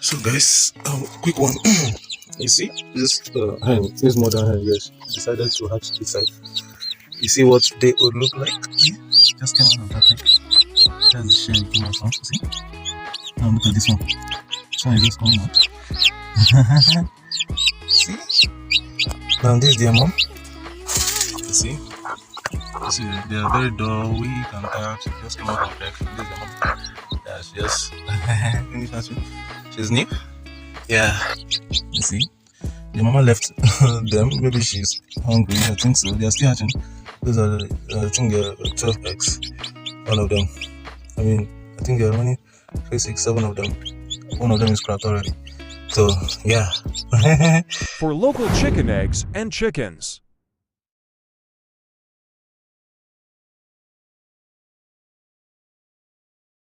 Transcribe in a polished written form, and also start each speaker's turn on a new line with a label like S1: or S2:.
S1: So guys, quick one. You see this hen, this mother hen, yes, decided to hatch this side. You see what they would look like? Yeah, just came out of that egg. That's the shell it came out from. See? Now look at this one. This one is just coming out. See? Now this is their mom. You see? You see, they are very dull, weak, and tired. She just came out of the egg. This is their mom. Yeah, she just she's new. Yeah. You see? The mama left them. Maybe she's hungry. I think so. They are still hatching. Those are, I think, 12 eggs. All of them. I mean, I think there are only 3, 6, 7 of them. One of them is cracked already. So, yeah.
S2: For local chicken eggs and chickens.